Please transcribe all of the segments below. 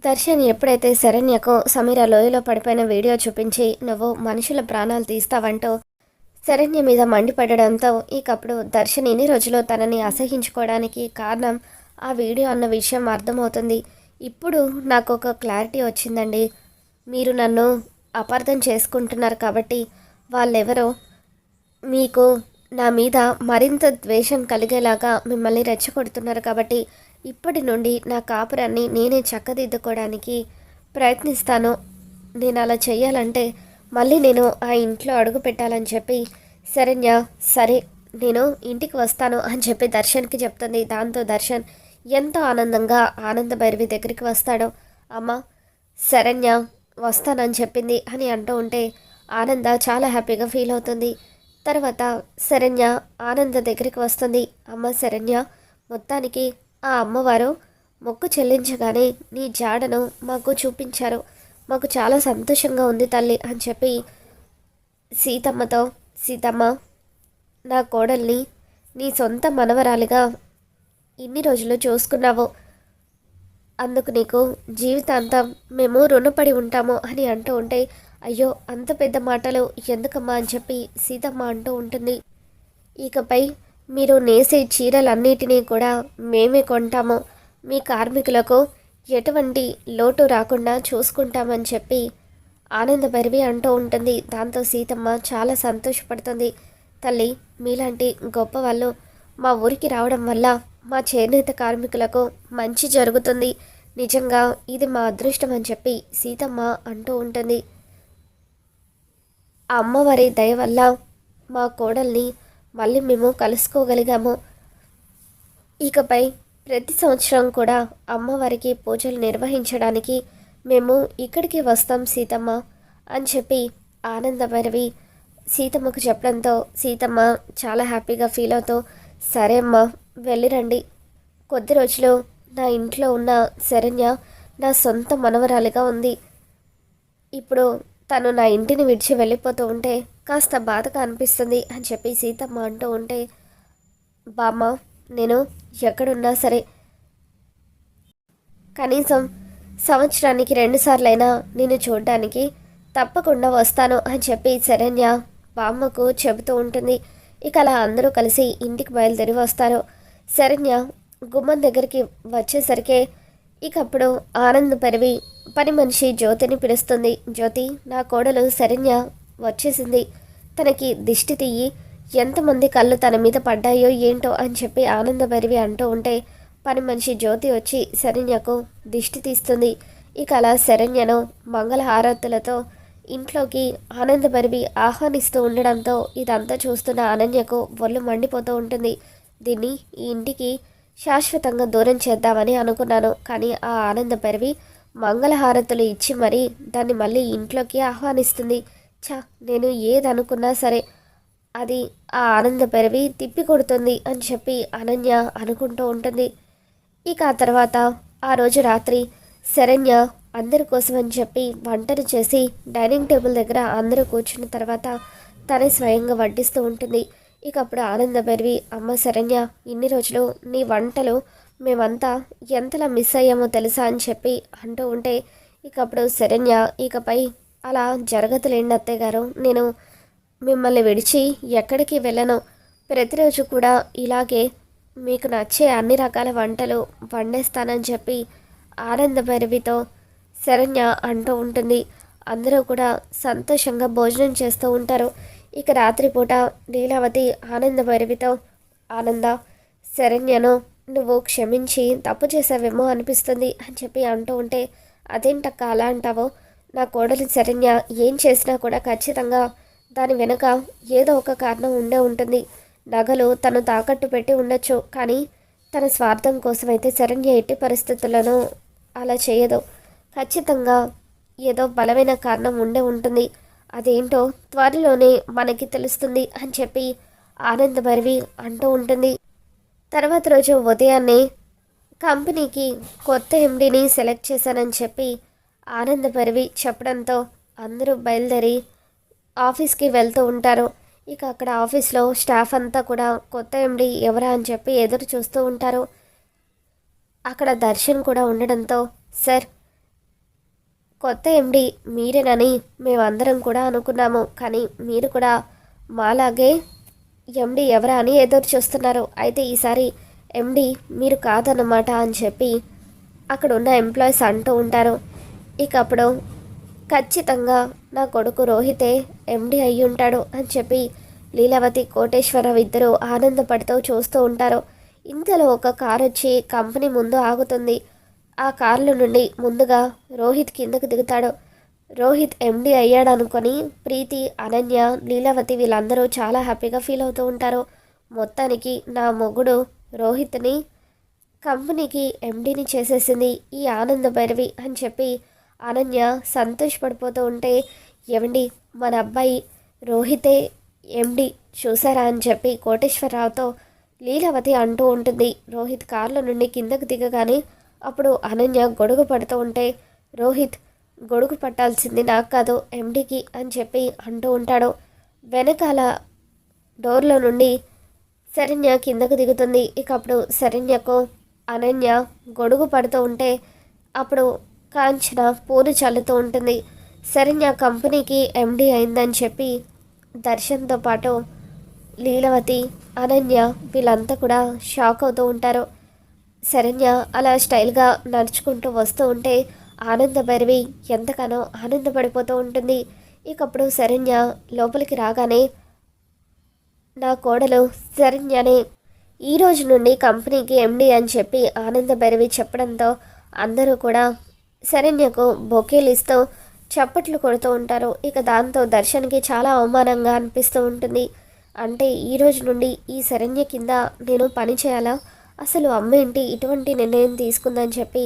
దర్శన్ ఎప్పుడైతే శరణ్యకు సమీర లోయలో పడిపోయిన వీడియో చూపించి నువ్వు మనుషుల ప్రాణాలు తీస్తావంటూ శరణ్య మీద మండిపడడంతో ఇకప్పుడు దర్శన్ ఇన్ని రోజులు తనని అసహించుకోవడానికి కారణం ఆ వీడియో అన్న విషయం అర్థమవుతుంది. ఇప్పుడు నాకు ఒక క్లారిటీ వచ్చిందండి. మీరు నన్ను అపార్థం చేసుకుంటున్నారు కాబట్టి వాళ్ళెవరో మీకు నా మీద మరింత ద్వేషం కలిగేలాగా మిమ్మల్ని రెచ్చగొడుతున్నారు కాబట్టి ఇప్పటి నుండి నా కాపురాన్ని నేనే చక్కదిద్దుకోవడానికి ప్రయత్నిస్తాను. నేను అలా చెయ్యాలంటే మళ్ళీ నేను ఆ ఇంట్లో అడుగు పెట్టాలని చెప్పి శరణ్య సరే నేను ఇంటికి వస్తాను అని చెప్పి దర్శన్కి చెప్తుంది. దాంతో దర్శన్ ఎంతో ఆనందంగా ఆనంద భైరవి దగ్గరికి వస్తాడు. అమ్మ శరణ్య వస్తానని చెప్పింది అని అంటూ ఉంటే ఆనంద చాలా హ్యాపీగా ఫీల్ అవుతుంది. తర్వాత శరణ్య ఆనంద దగ్గరికి వస్తుంది. అమ్మ శరణ్య, మొత్తానికి ఆ అమ్మవారు మొక్కు చెల్లించగానే నీ జాడను మాకు చూపించారు. మాకు చాలా సంతోషంగా ఉంది తల్లి అని చెప్పి సీతమ్మతో, సీతమ్మ నా కోడల్ని నీ సొంత మనవరాలిగా ఇన్ని రోజులు చూసుకున్నావు, అందుకు నీకు జీవితాంతం మేము రుణపడి ఉంటాము అని అంటూ ఉంటే అయ్యో అంత పెద్ద మాటలు ఎందుకమ్మా అని చెప్పి సీతమ్మ అంటూ ఉంటుంది. ఇకపై మీరు నేసే చీరలన్నిటినీ కూడా మేమే కొంటాము, మీ కార్మికులకు ఎటువంటి లోటు రాకుండా చూసుకుంటామని చెప్పి ఆనంద భైరవి అంటూ ఉంటుంది. దాంతో సీతమ్మ చాలా సంతోషపడుతుంది. తల్లి, మీలాంటి గొప్ప వాళ్ళు మా ఊరికి రావడం వల్ల మా చేనేత కార్మికులకు మంచి జరుగుతుంది. నిజంగా ఇది మా అదృష్టం అని చెప్పి సీతమ్మ అంటూ ఉంటుంది. ఆ అమ్మవారి దయ వల్ల మా కోడల్ని మళ్ళీ మేము కలుసుకోగలిగాము. ఇకపై ప్రతి సంవత్సరం కూడా అమ్మవారికి పూజలు నిర్వహించడానికి మేము ఇక్కడికి వస్తాం సీతమ్మ అని చెప్పి ఆనంద భైరవి సీతమ్మకు చెప్పడంతో సీతమ్మ చాలా హ్యాపీగా ఫీల్ అవుతూ సరే అమ్మ వెళ్ళిరండి. కొద్ది రోజులు నా ఇంట్లో ఉన్న శరణ్య నా సొంత మనవరాలిగా ఉంది. ఇప్పుడు తను నా ఇంటిని విడిచి వెళ్ళిపోతూ ఉంటే కాస్త బాధగా అనిపిస్తుంది అని చెప్పి సీతమ్మ అంటూ ఉంటే బామ్మ, నేను ఎక్కడున్నా సరే కనీసం సంవత్సరానికి 2 సార్లైనా నేను చూడడానికి తప్పకుండా వస్తాను అని చెప్పి శరణ్య బామ్మకు చెబుతూ ఉంటుంది. ఇక అలా అందరూ కలిసి ఇంటికి బయలుదేరి వస్తారు. శరణ్య గుమ్మం దగ్గరికి వచ్చేసరికి ఇకప్పుడు ఆనంద్ భైరవి పని మనిషి జ్యోతిని పిలుస్తుంది. జ్యోతి, నా కోడలు శరణ్య వచ్చేసింది, తనకి దిష్టి తీయి, ఎంతమంది కళ్ళు తన మీద పడ్డాయో ఏంటో అని చెప్పి ఆనంద భైరవి అంటూ ఉంటే పని మనిషి జ్యోతి వచ్చి శరణ్యకు దిష్టి తీస్తుంది. ఇక అలా శరణ్యను మంగళహారతులతో ఇంట్లోకి ఆనంద భైరవి ఆహ్వానిస్తూ ఉండడంతో ఇదంతా చూస్తున్న అనన్యకు ఒళ్ళు మండిపోతూ ఉంటుంది. దీన్ని ఈ ఇంటికి శాశ్వతంగా దూరం చేద్దామని అనుకున్నాను, కానీ ఆ ఆనంద భైరవి మంగళహారతులు ఇచ్చి మరీ దాన్ని మళ్ళీ ఇంట్లోకి ఆహ్వానిస్తుంది. నేను ఏదనుకున్నా సరే అది ఆ ఆనంద భైరవి తిప్పి కొడుతుంది అని చెప్పి అనన్య అనుకుంటూ ఉంటుంది. ఇక ఆ తర్వాత ఆ రోజు రాత్రి శరణ్య అందరి కోసం అని చెప్పి వంటలు చేసి డైనింగ్ టేబుల్ దగ్గర అందరూ కూర్చున్న తర్వాత తనే స్వయంగా వడ్డిస్తూ ఉంటుంది. ఇక అప్పుడు ఆనంద భైరవి, అమ్మ శరణ్య, ఇన్ని రోజులు నీ వంటలు మేమంతా ఎంతలా మిస్ అయ్యామో తెలుసా అని చెప్పి అంటూ ఉంటే ఇక అప్పుడు శరణ్య, ఇకపై అలా జరగదులేండి అత్తయ్య గారు, నేను మిమ్మల్ని విడిచి ఎక్కడికి వెళ్ళను, ప్రతిరోజు కూడా ఇలాగే మీకు నచ్చే అన్ని రకాల వంటలు వండేస్తానని చెప్పి ఆనంద భైరవితో శరణ్య అంటూ ఉంటుంది. అందరూ కూడా సంతోషంగా భోజనం చేస్తూ ఉంటారు. ఇక రాత్రిపూట లీలావతి ఆనంద భైరవితో, ఆనంద, శరణ్యను నువ్వు క్షమించి తప్పు చేసావేమో అనిపిస్తుంది అని చెప్పి అంటూ ఉంటే అదేంటక్క అలా అంటావో, నా కోడలి శరణ్య ఏం చేసినా కూడా ఖచ్చితంగా దాని వెనుక ఏదో ఒక కారణం ఉండే ఉంటుంది. నగలు తను తాకట్టు పెట్టి ఉండొచ్చు, కానీ తన స్వార్థం కోసమైతే శరణ్య ఎట్టి పరిస్థితులను అలా చేయదు. ఖచ్చితంగా ఏదో బలమైన కారణం ఉండే ఉంటుంది, అదేంటో త్వరలోనే మనకి తెలుస్తుంది అని చెప్పి ఆనంద భైరవి అంటూ ఉంటుంది. తర్వాత రోజు ఉదయాన్నే కంపెనీకి కొత్త ఎండీని సెలెక్ట్ చేశానని చెప్పి ఆనంద భైరవి చెప్పడంతో అందరూ బయలుదేరి ఆఫీస్కి వెళ్తూ ఉంటారు. ఇక అక్కడ ఆఫీస్లో స్టాఫ్ అంతా కూడా కొత్త ఎండీ ఎవరా అని చెప్పి ఎదురు చూస్తూ ఉంటారు. అక్కడ దర్శన్ కూడా ఉండడంతో, సార్ కొత్త ఎండి మీరేనని మేమందరం కూడా అనుకున్నాము. కానీ మీరు కూడా మాలాగే ఎండి ఎవరా అని ఎదురు చూస్తున్నారు. అయితే ఈసారి ఎండి మీరు కాదన్నమాట అని చెప్పి అక్కడ ఉన్న ఎంప్లాయీస్ అంటూ ఉంటారు. ఇక అప్పుడు ఖచ్చితంగా నా కొడుకు రోహితే ఎండి అయి ఉంటాడు అని చెప్పి లీలావతి కోటేశ్వరరావు ఇద్దరు ఆనందపడుతూ చూస్తూ ఉంటారు. ఇంతలో ఒక కారు వచ్చి కంపెనీ ముందు ఆగుతుంది. ఆ కార్లో నుండి ముందుగా రోహిత్ కిందకు దిగుతాడు. రోహిత్ ఎండి అయ్యాడు అనుకొని ప్రీతి, అనన్య, లీలావతి వీళ్ళందరూ చాలా హ్యాపీగా ఫీల్ అవుతూ ఉంటారు. మొత్తానికి నా మొగుడు రోహిత్ని కంపెనీకి ఎండిని చేసేసింది ఈ ఆనంద భైరవి అని చెప్పి అనన్య సంతోషపడిపోతూ ఉంటే, ఏమండి మన అబ్బాయి రోహితే ఎండి చూసారా అని చెప్పి కోటేశ్వరరావుతో లీలావతి అంటూ ఉంటుంది. రోహిత్ కార్లో నుండి కిందకు దిగగానే అప్పుడు అనన్య గొడుగు పడుతూ ఉంటే, రోహిత్ గొడుగు పట్టాల్సింది నాకు కాదు ఎండికి అని చెప్పి అంటూ ఉంటాడు. వెనకాల డోర్లో నుండి శరణ్య కిందకు దిగుతుంది. ఇక అప్పుడు శరణ్యకు అనన్య గొడుగు పడుతూ ఉంటే అప్పుడు కాంచన పూలు చల్లుతూ ఉంటుంది. శరణ్య కంపెనీకి ఎండి అయిందని చెప్పి దర్శన్తో పాటు లీలావతి, అనన్య వీళ్ళంతా కూడా షాక్ అవుతూ ఉంటారు. శరణ్య అలా స్టైల్గా నడుచుకుంటూ వస్తూ ఉంటే ఆనంద భైరవి ఎంతగానో ఆనందపడిపోతూ ఉంటుంది. ఇకప్పుడు శరణ్య లోపలికి రాగానే నా కోడలు శరణ్యనే ఈ రోజు నుండి కంపెనీకి ఎండి అని చెప్పి ఆనంద భైరవి చెప్పడంతో అందరూ కూడా శరణ్యకు బొకేలు ఇస్తూ చప్పట్లు కొడుతూ ఉంటారు. ఇక దాంతో దర్శన్కి చాలా అవమానంగా అనిపిస్తూ ఉంటుంది. అంటే ఈ రోజు నుండి ఈ శరణ్య కింద నేను పని చేయాలా, అసలు అమ్మ ఏంటి ఇటువంటి నిర్ణయం తీసుకుందని చెప్పి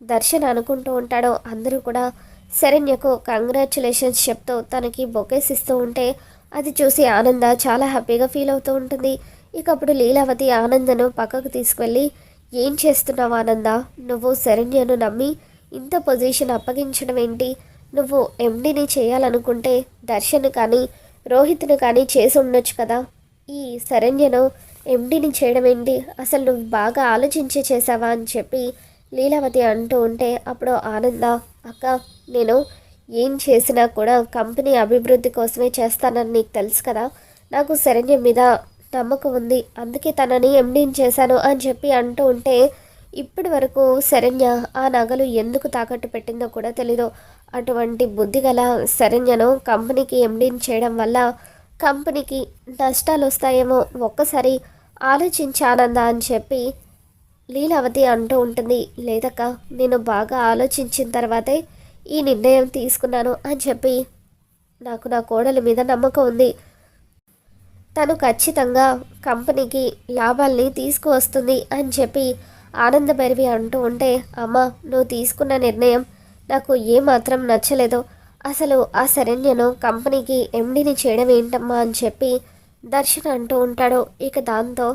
దర్శన్ అనుకుంటూ ఉంటాడు. అందరూ కూడా శరణ్యకు కంగ్రాచులేషన్స్ చెప్తూ తనకి బొకేస్ ఇస్తూ ఉంటే అది చూసి ఆనంద చాలా హ్యాపీగా ఫీల్ అవుతూ ఉంటుంది. ఇక అప్పుడు లీలావతి ఆనందను పక్కకు తీసుకువెళ్ళి, ఏం చేస్తున్నావు ఆనంద, నువ్వు శరణ్యను నమ్మి ఇంత పొజిషన్ అప్పగించడం ఏంటి, నువ్వు ఎండిని చేయాలనుకుంటే దర్శన్ కానీ రోహిత్ను కానీ చేసి ఉండొచ్చు కదా, ఈ శరణ్యను ఎండిని చేయడం ఏంటి, అసలు నువ్వు బాగా ఆలోచించి చేసావా అని చెప్పి లీలావతి అంటూ ఉంటే అప్పుడు ఆనంద, అక్క నేను ఏం చేసినా కూడా కంపెనీ అభివృద్ధి కోసమే చేస్తానని నీకు తెలుసు కదా, నాకు శరణ్య మీద నమ్మకం ఉంది, అందుకే తనని ఎండిని చేశాను అని చెప్పి అంటూ ఉంటే ఇప్పటి వరకు శరణ్య ఆ నగలు ఎందుకు తాకట్టు పెట్టిందో కూడా తెలీదు. అటువంటి బుద్ధి గల శరణ్యను కంపెనీకి ఎండిని చేయడం వల్ల కంపెనీకి నష్టాలు వస్తాయేమో ఒక్కసారి ఆలోచించానందా అని చెప్పి లీలావతి అంటూ ఉంటుంది. లేదక్క నేను బాగా ఆలోచించిన తర్వాతే ఈ నిర్ణయం తీసుకున్నాను అని చెప్పి నాకు నా కోడలి మీద నమ్మకం ఉంది, తను ఖచ్చితంగా కంపెనీకి లాభాల్ని తీసుకువస్తుంది అని చెప్పి ఆనంద భైరవి అంటూ ఉంటే, అమ్మ నువ్వు తీసుకున్న నిర్ణయం నాకు ఏమాత్రం నచ్చలేదు, అసలు ఆ శరణ్యను కంపెనీకి ఎండిని చేయడం ఏంటమ్మా అని చెప్పి దర్శన్ అంటూ ఉంటాడు. ఇక దాంతో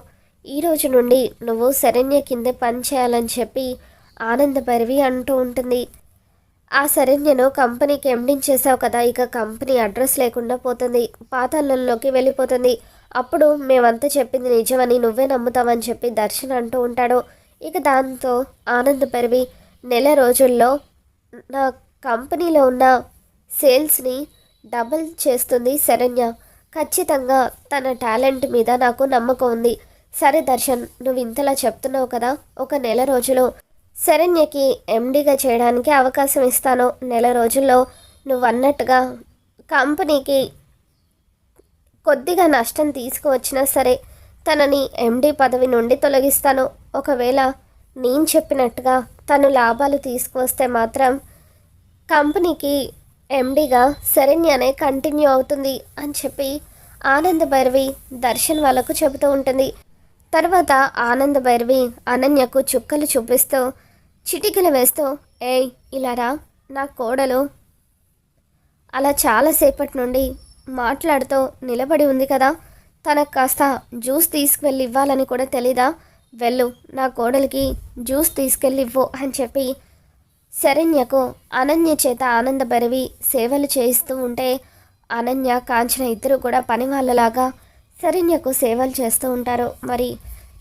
ఈరోజు నుండి నువ్వు శరణ్య కిందే పని చేయాలని చెప్పి ఆనంద భైరవి అంటూ ఉంటుంది. ఆ శరణ్యను కంపెనీకి ఎండింగ్ చేసావు కదా, ఇక కంపెనీ అడ్రస్ లేకుండా పోతుంది, పాతాళంలోకి వెళ్ళిపోతుంది, అప్పుడు మేమంతా చెప్పింది నిజమని నువ్వే నమ్ముతావని చెప్పి దర్శన్ అంటూ ఉంటాడు. ఇక దాంతో ఆనంద భైరవి నెల రోజుల్లో నా కంపెనీలో ఉన్న సేల్స్ని డబుల్ చేస్తుంది శరణ్య, ఖచ్చితంగా తన టాలెంట్ మీద నాకు నమ్మకం ఉంది. సరే దర్శన్ నువ్వు ఇంతలా చెప్తున్నావు కదా, ఒక నెల రోజులు శరణ్యకి ఎండిగా చేయడానికి అవకాశం ఇస్తాను, నెల రోజుల్లో నువ్వు అన్నట్టుగా కంపెనీకి కొద్దిగా నష్టం తీసుకువచ్చినా సరే తనని ఎండి పదవి నుండి తొలగిస్తాను, ఒకవేళ నేను చెప్పినట్టుగా తను లాభాలు తీసుకువస్తే మాత్రం కంపెనీకి ఎండిగా శరణ్యనే కంటిన్యూ అవుతుంది అని చెప్పి ఆనంద భైరవి దర్శన్ వాళ్ళకు చెబుతూ ఉంటుంది. తర్వాత ఆనంద భైరవి అనన్యకు చుక్కలు చూపిస్తూ చిటికలు వేస్తూ, ఏయ్ ఇలారా, నా కోడలు అలా చాలాసేపటి నుండి మాట్లాడుతూ నిలబడి ఉంది కదా, తనకు కాస్త జ్యూస్ తీసుకువెళ్ళి ఇవ్వాలని కూడా తెలీదా, వెళ్ళు నా కోడలికి జ్యూస్ తీసుకెళ్ళి ఇవ్వు అని చెప్పి శరణ్యకు అనన్య చేత ఆనంద భైరవి సేవలు చేయిస్తూ ఉంటే అనన్య కాంచన ఇద్దరు కూడా పని వాళ్ళలాగా శరణ్యకు సేవలు చేస్తూ ఉంటారు. మరి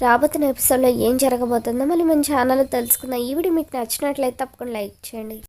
రాబోతున్న ఎపిసోడ్లో ఏం జరగబోతుందో మళ్ళీ మన ఛానల్ తెలుసుకుందాం. ఈ వీడియో మీకు నచ్చినట్లయితే తప్పకుండా లైక్ చేయండి.